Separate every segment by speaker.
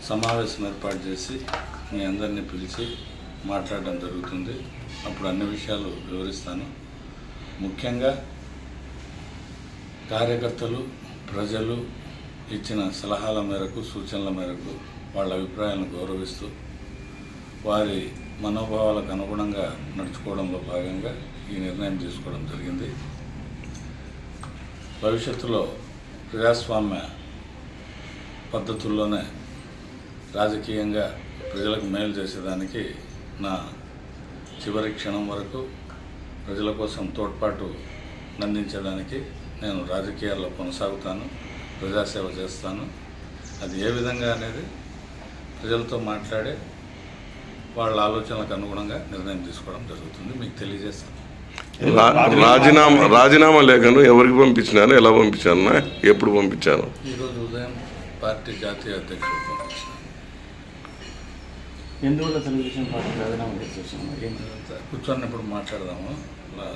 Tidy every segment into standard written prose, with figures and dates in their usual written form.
Speaker 1: సమావేశం ఏర్పాటు చేసి మీ అందరినీ పిలిచి మాట్లాడడం జరుగుతుంది. అప్పుడు అన్ని విషయాలు వివరిస్తాను. ముఖ్యంగా కార్యకర్తలు, ప్రజలు ఇచ్చిన సలహాల మేరకు, సూచనల మేరకు వాళ్ళ అభిప్రాయాలను గౌరవిస్తూ వారి మనోభావాలకు అనుగుణంగా నడుచుకోవడంలో భాగంగా ఈ నిర్ణయం తీసుకోవడం జరిగింది. భవిష్యత్తులో ప్రజాస్వామ్య పద్ధతుల్లోనే రాజకీయంగా ప్రజలకు మేలు చేసేదానికి నా చివరి క్షణం వరకు ప్రజల కోసం తోడ్పాటు అందించేదానికి నేను రాజకీయాల్లో కొనసాగుతాను, ప్రజాసేవ చేస్తాను. అది ఏ విధంగా అనేది ప్రజలతో మాట్లాడే వాళ్ళ ఆలోచనలకు అనుగుణంగా నిర్ణయం తీసుకోవడం జరుగుతుంది. మీకు తెలియజేస్తాను.
Speaker 2: రాజీనామా లేఖను ఎవరికి పంపించినారు, ఎలా పంపించారు, ఎప్పుడు పంపించారు?
Speaker 1: ఈరోజు ఉదయం పార్టీ జాతీయ అధ్యక్షుడు పంపించాను.
Speaker 3: ఎందువల్ల తెలుగుదేశం పార్టీ రాజీనామా చేసేసాము?
Speaker 1: కూర్చొని మాట్లాడదాము.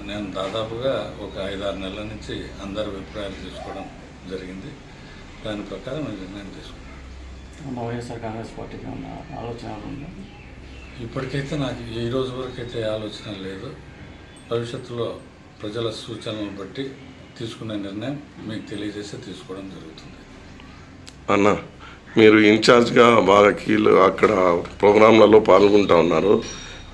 Speaker 1: నేను దాదాపుగా ఒక 5-6 నెలల నుంచి అందరి అభిప్రాయాలు తీసుకోవడం జరిగింది. దాని ప్రకారం నిర్ణయం తీసుకున్నాను.
Speaker 3: వైఎస్ఆర్ కాంగ్రెస్ పార్టీకి ఉన్న ఆలోచన ఉందా?
Speaker 1: ఇప్పటికైతే నాకు ఈ రోజు వరకైతే ఆలోచన లేదు. భవిష్యత్తులో ప్రజల సూచనలను బట్టి తీసుకునే నిర్ణయం మీకు తెలియజేసి తీసుకోవడం జరుగుతుంది.
Speaker 2: అన్న, మీరు ఇన్ఛార్జ్గా బాగా అక్కడ ప్రోగ్రాంలలో పాల్గొంటూ ఉన్నారు.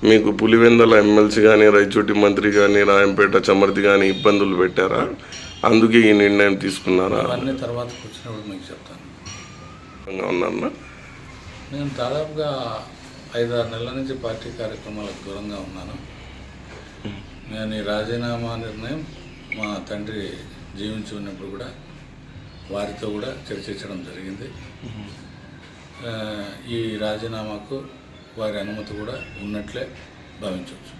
Speaker 2: మీకు పులివెందల ఎమ్మెల్సీ కానీ, రైచోటి మంత్రి కానీ, రాయంపేట చమర్తి కానీ ఇబ్బందులు పెట్టారా? అందుకే ఈ నిర్ణయం తీసుకున్నారా?
Speaker 1: అవన్నీ తర్వాత కూర్చున్నప్పుడు మీకు చెప్తాను.
Speaker 2: ఉన్నారన్నా,
Speaker 1: నేను దాదాపుగా 5-6 నెలల నుంచి పార్టీ కార్యక్రమాలకు దూరంగా ఉన్నాను. నేను ఈ రాజీనామా నిర్ణయం మా తండ్రి జీవించి ఉన్నప్పుడు కూడా వారితో కూడా చర్చించడం జరిగింది. ఈ రాజీనామాకు వారి అనుమతి కూడా ఉన్నట్లే భావించవచ్చు.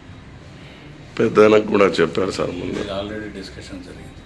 Speaker 2: పెద్దనకు కూడా చెప్పారు సార్, ముందు
Speaker 1: ఆల్రెడీ డిస్కషన్ జరిగింది.